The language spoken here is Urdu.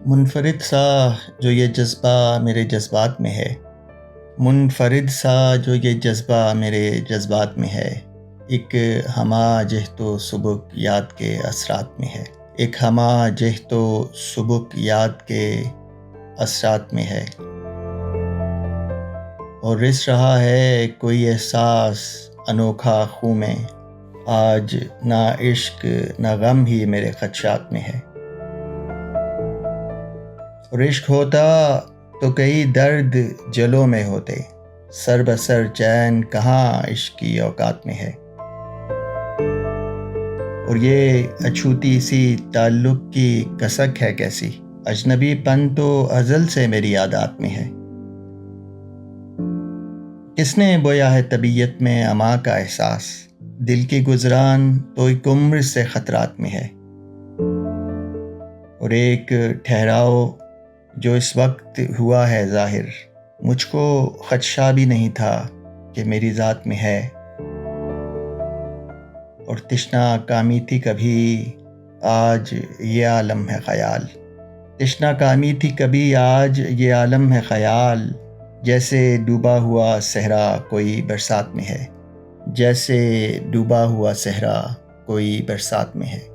منفرد سا جو یہ جذبہ میرے جذبات میں ہے، منفرد سا جو یہ جذبہ میرے جذبات میں ہے، ایک ہمہ جہت و سبک یاد کے اثرات میں ہے، ایک ہمہ جہت و سبک یاد کے اثرات میں ہے، اور رس رہا ہے کوئی احساس انوکھا خوں میں، آج نہ عشق نہ غم ہی میرے خدشات میں ہے۔ اور عشق ہوتا تو کئی درد جلوں میں ہوتے، سر بسر چین کہاں عشق کی اوقات میں ہے۔ اور یہ اچھوتی سی تعلق کی کسک ہے کیسی، اجنبی پن تو ازل سے میری عادات میں ہے۔ کس نے بویا ہے طبیعت میں اما کا احساس، دل کی گزران تو ایک عمر سے خطرات میں ہے۔ اور ایک ٹھہراؤ جو اس وقت ہوا ہے ظاہر، مجھ کو خدشہ بھی نہیں تھا کہ میری ذات میں ہے۔ اور تشنا کامی تھی کبھی، آج یہ عالم ہے خیال، تشنا کامی تھی کبھی، آج یہ عالم ہے خیال، جیسے ڈوبا ہوا صحرا کوئی برسات میں ہے، جیسے ڈوبا ہوا صحرا کوئی برسات میں ہے۔